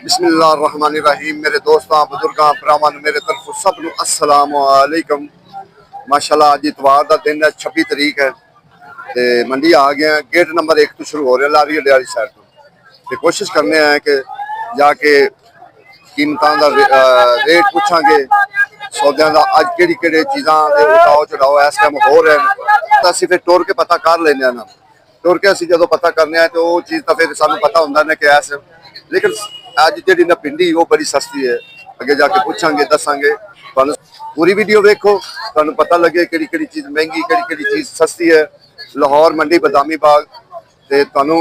बिस्मिल्लाहिर्रहमानिर्रहीम। मेरे दोस्तों बुजुर्गों भरावां मेरे तरफ सब नूं अस्सलाम वालेकुम। माशाल्लाह अज इतवार का दिन है, 26 तरीक है ते मंडी आ गए हैं। गेट नंबर 1 तो शुरू हो रहा है लारी अड्डे वाली साइड तो कोशिश करने हैं कि जाके कीमतां दा रेट पूछांगे, सौदियां दा अज किहड़ी चीज़ां दे उताव चढ़ाव इस टाइम हो रहे हैं। असीं फिर टुर के पता कर लेने ना, टुर के असीं जदों पता करने हैं तो वो चीज़ तो फिर सानूं पता हुंदा ना कि ऐस, लेकिन अज जी ना भिंडी वो बड़ी सस्ती है। अगे जाके पूछांगे दसांगे, पूरी वीडियो देखो, तुहानूं पता लगे किहड़ी चीज़ महंगी किहड़ी चीज़ सस्ती है। लाहौर मंडी बदामी बाग ते तुहानूं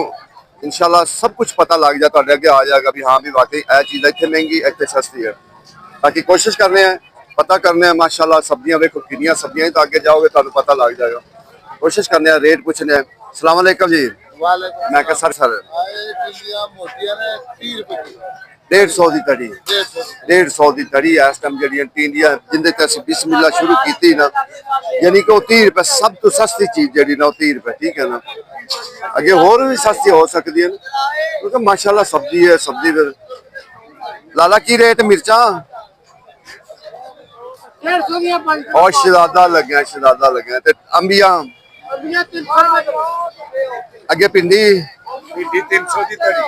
इंशाल्लाह सब कुछ पता लग जाए, तुहाडे अगे आ जाएगा भी हाँ भी वाकई यह चीज़ इत्थे महंगी इत्थे सस्ती है। बाकी कोशिश करने हैं पता करने हैं। माशाल्लाह सब्जियां देखो कितनी सब्जियां ही तो अगे जाओगे तुहानूं पता लग जाएगा। कोशिश करने हैं रेट पूछने हैं। अस्सलाम वालेकुम जी। मैं कहा सर 150 की तड़ी, 150 की तड़ी इस टाइम जी टींडियां जिंदे ते असीं बिस्मिल्लाह शुरू की ना, यानी कि 30 रुपए सब तो सस्ती चीज़ जी ना 30 रुपए, ठीक है ना। अगे होर भी सस्ती हो सकती है क्योंकि माशाल्लाह सब्जी है। सब्जी फिर लाला की रेट मिर्चा और शहजादा लगे ते अंबिया अगे भिंडी 300 की तड़ी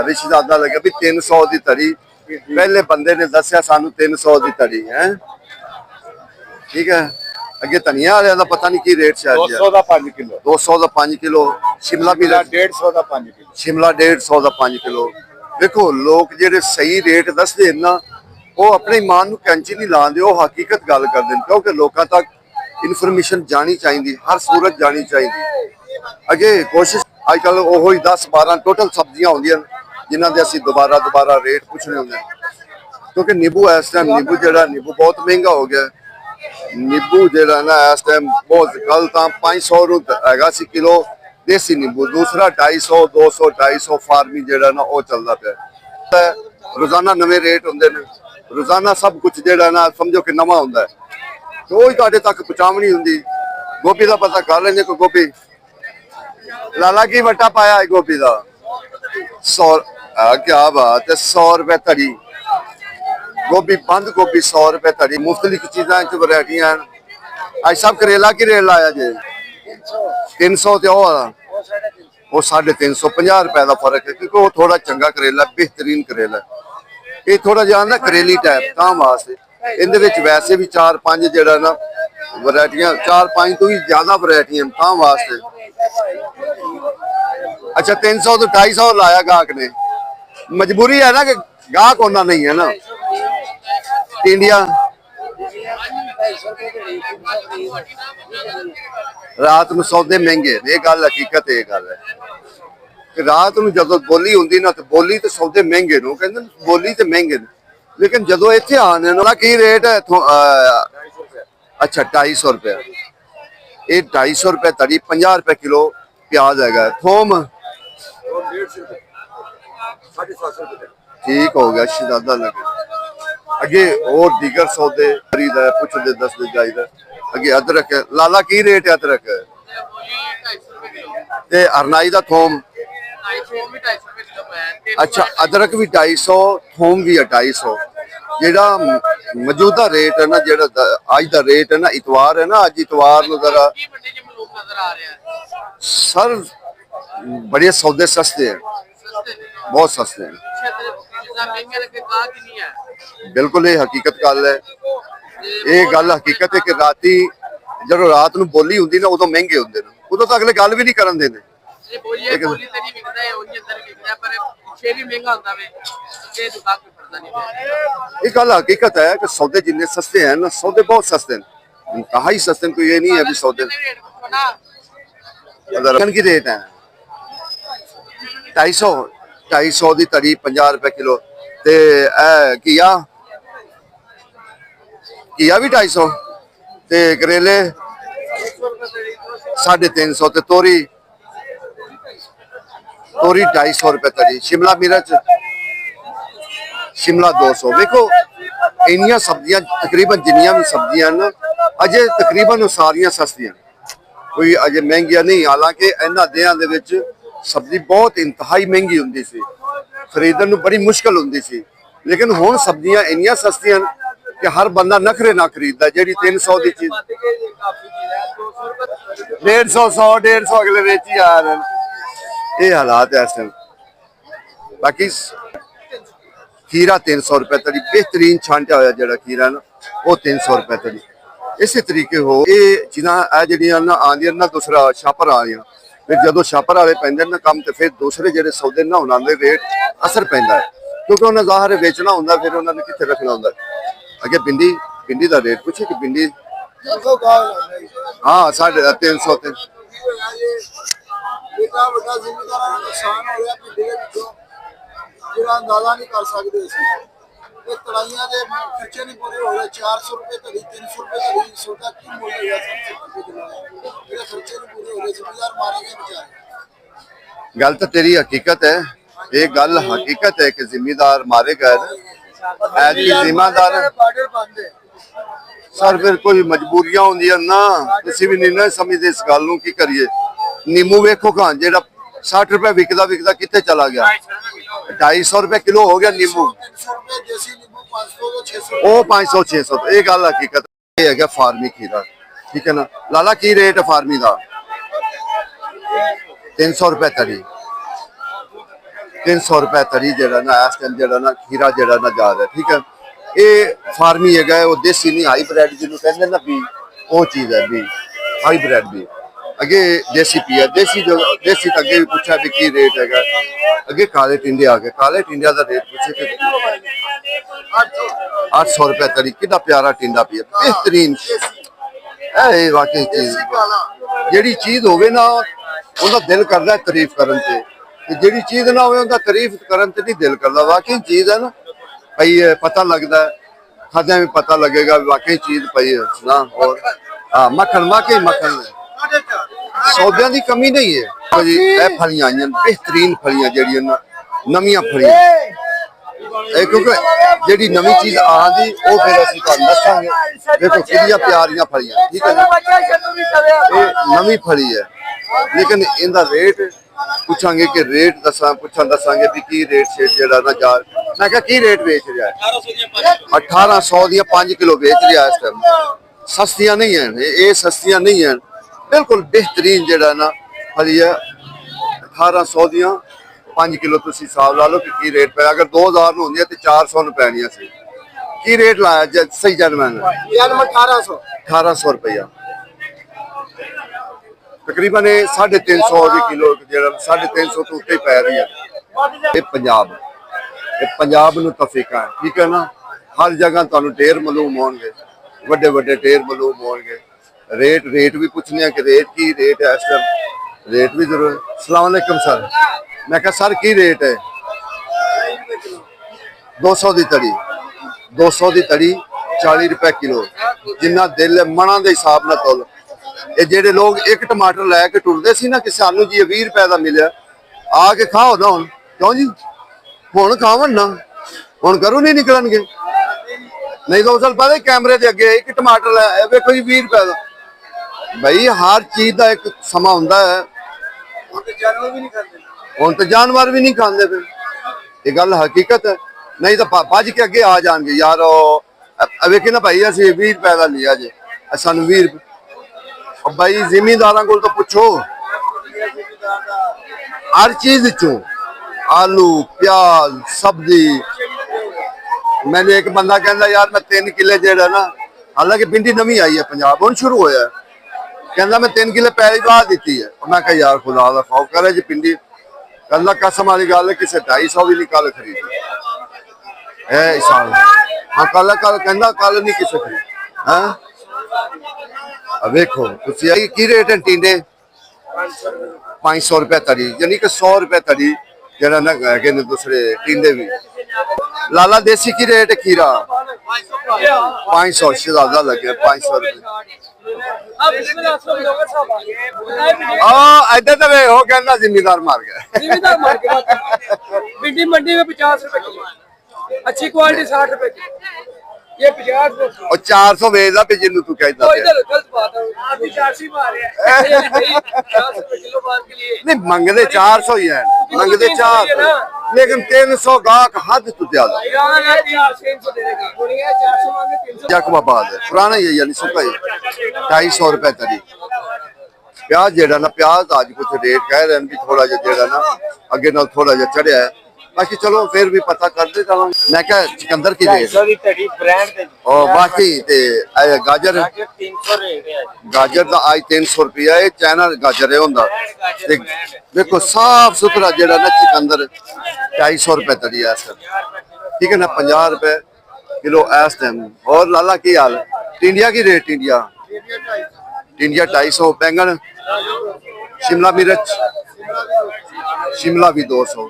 रिश्तेदार लगे भी 300 की तड़ी। पहले बंदे ने दसिया सानू 300 की तड़ी है, ठीक है। अगे धनिया वाले का पता नहीं की रेट शायद 200 का 5 किलो, 200 का 5 किलो। शिमला मिर्च 150 का 5 किलो, शिमला 150 का 5 किलो। देखो लोग जेडे सही रेट दसदे ना वो अपने ईमान नूं कैंची नहीं लाते, वो हकीकत गल करते हैं क्योंकि लोगों तक इन्फॉर्मेशन जानी चाहिए, हर सूरत जानी चाहिए। अगे कोशिश अजकल वो 10-12 टोटल सब्जियां होंदियां जिन्हां दे असीं दोबारा रेट पूछने होंगे क्योंकि नींबू इस टाइम नींबू बहुत महंगा हो गया। नींबू जो ना इस टाइम बहुत कल तो 500 है किलो देसी नींबू, दूसरा 250, 200, 250 फार्मी जो ना वो चलता पे। रोजाना नवे रेट होंगे ने, रोजाना सब कुछ जो ना समझो कि नवा होंगे तो वही तुहाडे तक पहुंचावनी होंगी। गोभी का पता कर लेंगे कोई गोभी लाला की वट्टा पाया है गोभी का 100, क्या बात है 100 रुपए तड़ी। गोभी बंद गोभी 100 रुपए तड़ी। मुख्तलिफ चीज़ा वैरायटियां अज सब करेला की रेट लाया जे 300 तो वो 350, 50 रुपए का फर्क है क्योंकि वो थोड़ा चंगा करेला बेहतरीन करेला। ये थोड़ा जहा ना करेली टाइप ता वास्ते इहदे विच वैसे भी 4-5 जो ना वैरायटियां 4-5 तो भी ज्यादा वैरायटियां ता वास्ते। अच्छा 300 तो 250 लाया गाहक ने, मजबूरी है ना कि गाहक होना नहीं है ना। टिंडिया रात में सौदे महंगे, ये गल हकीकत ये गल है कि रात में जदों बोली होंगी ना तो बोली तो सौदे महंगे ने, कहते बोली तो महंगे ने, लेकिन जदों इत्थे आने ना की रेट है अच्छा 250 रुपए। ये 250 रुपए तड़ी, 50 रुपए किलो प्याज है। थोम ठीक हो गया शहजादा लगे। अगे और दीगर सौदे खरीद है पुछदे दसदे जाइदा। अगे अदरक है, लाला की रेट है अदरक है ते हरनाई दा थोम। अच्छा अदरक भी 250, थोम भी है 250। जेड़ा मौजूदा रेट है ना, जेड़ा अज दा रेट है ना, इतवार है ना, अज इतवार नूं जरा सर बड़े सौदे सस्ते हैं, बहुत सस्ते हैं। बिल्कुल ये हकीकत गल है, ये गल हकीकत है कि राती जो रात नूं बोली होंदी ना उदों महंगे होंदे ने, उदों तो अगले गल भी नहीं करन देंदे। ये गल हकीकत है कि सौदे जिन्ने सस्ते हैं ना, सौदे बहुत सस्ते हैं, इंतहाई सस्ते। कोई ये नहीं है भी सौदे की रेट है 250 की तड़ी, 50 रुपए किलो। ते घिया भी 250 ते करेले 350 ते तोरी 250 रुपए तड़ी। शिमला मिर्च शिमला 200। देखो इनिया सब्जियां तकरीबन जिन्नियां भी सब्जियां ना अजे तकरीबन सारियां सस्तियां, कोई अजे महंगियां नहीं। हालांकि इन्हां दिहां दे विच सब्जी बहुत इंतहाई महंगी हुंदी सी, ਖਰੀਦਣ ਨੂੰ ਬੜੀ ਮੁਸ਼ਕਲ ਹੁੰਦੀ ਸੀ, ਲੇਕਿਨ ਹੁਣ ਸਬਜ਼ੀਆਂ ਇੰਨੀਆਂ ਸਸਤੀਆਂ ਕਿ ਹਰ ਬੰਦਾ ਨਖਰੇ ਨਾ ਖਰੀਦਦਾ। ਜਿਹੜੀ 300 ਦੀ ਚੀਜ਼ 150 100 ਅਗਲੇ ਵੇਚ ਹੀ ਆ ਰਹੇ ਨੇ। ਇਹ ਹਾਲਾਤ ਹੈ ਇਸ ਟਾਈਮ। ਬਾਕੀ ਖੀਰਾ 300 रुपए तड़ी बेहतरीन छांटा होया जेड़ा खीरा ना वो 300 रुपए तड़ी। इसी तरीके हो ये चीज़ां जड़ियां ना आंदियां ना दूसरा छापर आ रही फिर जो छापर वाले पैंदे ना कम तो फिर दूसरे जेडे सौदे ना उन्होंने रेट असर पैंदा है क्योंकि उन्हें ज़ाहिर बेचना होंगे फिर उन्होंने कितने रखना होंगे। अगे भिंडी भिंडी का रेट पूछे कि भिंडी हाँ 350 ते अंदाजा नहीं कर सकते तड़ाइया के खर्चे नहीं पूरे हो रहे 400 रुपए धड़ी 300 रुपए धड़ी सौदा की मूल्य खर्चे नहीं पूरे हो रहे जिम्मेदार मारे गए बेचारे। गल तो तेरी हकीकत है, ये गल हकीकत है कि जिम्मेदार मारे गए जिम्मेदार सर फिर कोई मजबूरियां होंदियां ना किसी भी नहीं ना समझते इस गल नूं की करिए। नींबू वेखो खां जेड़ा 60 रुपए विकदा विकदा कितने चला गया 250 रुपए किलो हो गया नींबू वो 500 600 ये गल हकीकत है। फार्मी खीरा ठीक है ना लाला की रेट है फार्मी का 300 रुपए तड़ी 300 रुपए तड़ी जेड़ा ना इस टाइम जेड़ा ना खीरा जेड़ा ना जा रहा है ठीक है। ये फार्मी है वो देसी नहीं हाईब्रिड जिन्होंने कहते ना भी वो चीज़ है भी हाईब्रिड भी अगे देसी पी है देसी जो देसी तो अगे भी पूछा भी की रेट है अगे काले टिंडे आ गए काले टिंडिया का रेट पूछे 800 रुपए तड़ी कि प्यारा टिंडा पी है बेहतरीन वाकई चीज जी चीज होवे ना उनका दिल करता है तारीफ करन ते जी चीज ना होवे उनका तारीफ करन ते नहीं दिल करता। वाकई चीज है ना पई है पता लगता है खाद्या में पता लगेगा वाकई चीज पई है ना। और हाँ मक्खन वाकई मक्खन सौदे की कमी नहीं है जी। यह फलियां आई बेहतरीन फलियां जड़ियां नवियां फलियां क्योंकि जी नवी चीज आँगी वो फिर असं तुहानू दसांगे। देखो कितनी प्यारियां फलियां ठीक है ना नवी फली है लेकिन इनका रेट पूछांगे कि रेट दसांगे भी की रेट शेट जड़ा ना जा मैं क्या की रेट बेच रहा है 1800 दियां 5 किलो बेच रहा है इस टाइम। सस्तियां नहीं है ये सस्तियां नहीं है बिल्कुल बेहतरीन जड़ा ना फली है 1800 दियां 5 किलो तुम हिसाब ला लो कि की रेट पे अगर 2000 होंगे तो 400 पैनिया सी की रेट लाया सही जनमैन 1800 रुपया तकरीबन 350 किलो जो 350 तो उत्ते पै रही है। ये पंजाब नूं तफरीका है ठीक है ना हर जगह तुहानू ढेर मालूम होंगे वड्डे वड्डे ढेर मालूम होंगे। रेट भी पूछने कि रेट की रेट है इस टाइम रेट भी जरूर। अस्सलाम वालेकुम सर मैं कहा सर की रेट है 200 की तड़ी 200 की तड़ी 40 रुपए किलो जिन्ना दिल मना के हिसाब न तुल ये जेडे लोग एक टमाटर लैके टुरते सी ना कि सानू जी 20 रुपए का मिले आके खाओ ना हुण क्यों जी हुण खावन ना हुण घरों नहीं निकलणगे नहीं तो उस पता कैमरे के अगे एक टमाटर देखो जी 20 रुपए का भाई हर चीज का एक समा हुंदा है हुण तो जानवर भी नहीं खाते फिर ये गल हकीकत है नहीं तो भज के अगे आ जाएंगे यार वेखे ना भाई असं 20 रुपए का लिया जे सानू 20 रुपए भाई जिमींदार को तो पुछो हर चीज चो आलू प्याज सब्जी। मैंने एक बंदा कहता यार मैं 3 किले जेड़ा ना हालांकि भिंडी नवी आई है पंजाब हुण शुरू होया कहता मैं 3 किले पहली बार दी है मैं कहा यार खुदा का खौफ करे जी भिंडी कहला कसम वाली गल किसी 250 भी नहीं कल खरीदी है हिसाब हाँ कल कहना कल नहीं किसी खरीदी है। देखो की रेट है टिंडे 500 रुपए तड़ी यानी कि 100 रुपए तड़ी जरा ना है दूसरे टिंडे भी। लाला देसी की रेट है खीरा 500 से ज्यादा लगे 500 रुपए इधर तो हो कहना जिम्मेदार मार गया भिंडी मंडी में 50 रुपए किलो अच्छी क्वालिटी 60 रुपए किलो ये 50 रुपए और 400 ਵੇਚਦਾ ਵੀ ਜਿਹਨੂੰ ਤੂੰ ਕਹਿੰਦਾ तो ਪਿਆ। इधर गलत बात है आप भी 400 मार रहे हैं 50 रुपए किलो मार के लिए नहीं मंगते 400 ही है, मंगते 400 लेकिन 300 गाहक हद तो ज्यादा। यार 300 दे देगा बोलिए 400 मांगे 300 जकमाबाद है पुराना ही है यानी सुखा ही 250 रुपए तरी। प्याज जेड़ा ना प्याज आज कुछ रेट कह रहे हैं भी थोड़ा जेड़ा ना अगे नाल थोड़ा जिहा चढ़िया है, बाकी चलो फिर भी पता कर दे चलो। मैं क्या चुकंदर की रेट और बाकी ते गाजर 300 रेट है गाजर का आज 300 रुपया है, चाइना गाजर है होंदा ते देखो साफ सुथरा जेड़ा ना चुकंदर 250 रुपए तरी है सर, ठीक है ना 50 रुपए किलो इस टाइम। और लाला की हाल टिंडिया की रेट टिंडिया टिंडिया 250 बैंगन शिमला मिर्च शिमला भी 200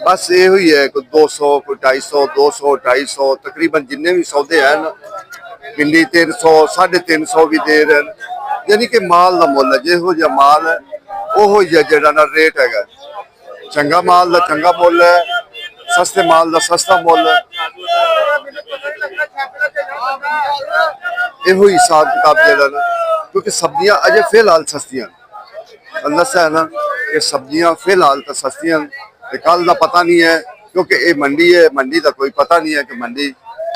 बस ये हुई है कोई 200 कोई 250 200 250 तकरीबन जिन्ने भी सौदे हैं ना भिंडी 300 350 भी दे रहे हैं, यानी कि माल का मुल है जिहो जिहा माल है ओहो जिहा जेड़ा ना रेट है। चंगा माल का चंगा मुल है, सस्ते माल का सस्ता मुल है, यो हिसाब किताब जेड़ा ना। क्योंकि सब्जियां अजे फिलहाल सस्तियां दसा है ना कि सब्जियां फिलहाल तो सस्तियां कल का पता नहीं है, क्योंकि ये मंडी है, मंडी का कोई पता नहीं है कि मंडी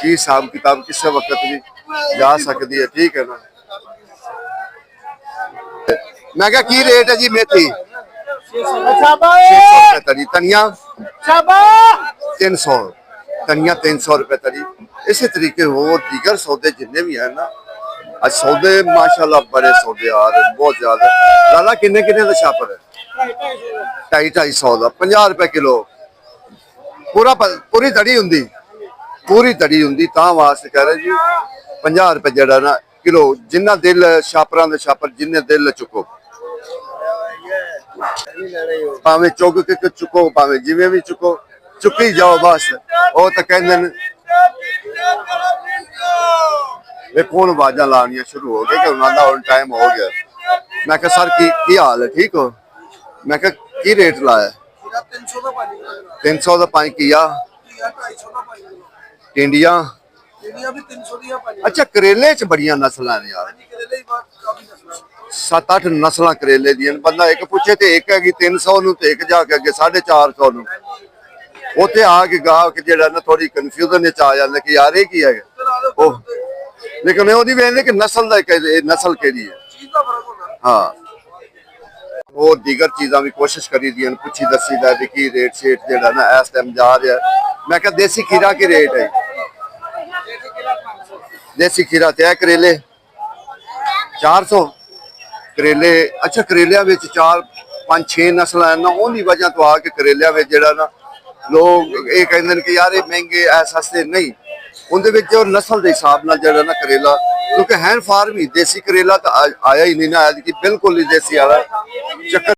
की हिसाब किताब किस वक्त भी जा सकती है, ठीक है ना। मैं क्या की रेट है जी मेथी 600 रुपए तरी, धनिया 300 धनिया 300 रुपए तरी। इसी तरीके हो दीगर सौदे जिन्ने भी है ना आज सौदे माशाल्लाह बड़े सौदे आ रहे हैं बहुत ज्यादा। लाला किन्ने किन्ने का छापर है 250 का 50 रुपए किलो पूरा पूरी तड़ी हुंदी पूरी तड़ी हुंदी तां वास्ते कह रहे जी 50 रुपए जड़ा ना किलो, जिन्ना दिल छापरां दे छापर जिन्ने दिल चुको भावें चुक के चुको भावें जिवें भी चुको चुकी जाओ बस। वो तो कहंदे ने वे कौन आवाजा लानियां शुरू हो गई कि उन्होंने हुण टाइम हो गया। मैं कहा सर की हाल है ठीक हो, मैं कहा की रेट लाया 300 का 5 किया टिंडिया अच्छा करेले च बड़ियां नस्लां ने यार 7-8 नस्लां करेले दी बंदा एक पूछे तो एक हैगी 300 नूं ते एक जाके अगे 450 नूं उत्थे आके गाहक जेड़ा ना थोड़ी कन्फ्यूजन विच आ जांदा कि यार ये की है ओह, लेकिन ओदी वेंदे कि नस्ल दा नस्ल केड़ी है। हाँ और दीगर चीज़ां भी कोशिश करी दी पुछी दसी दा की रेट शेट जेड़ा ना इस टाइम जा रहा है। मैं कहा देसी खीरा की रेट है देसी खीरा ते करेले 400 करेले अच्छा करेलिया विच 4-5-6 नस्ल है ना उन्हीं वजह तो आके करेलिया विच जेड़ा ना लोग ये कहते हैं कि यार ये महंगे ऐ सस्ते नहीं उनके विच जो नस्ल के हिसाब नाल जेड़ा ना करेला क्योंकि हैंड फार्म ही देसी करेला तो आया ही नहीं ना कि बिल्कुल ही देसी आया चक्कर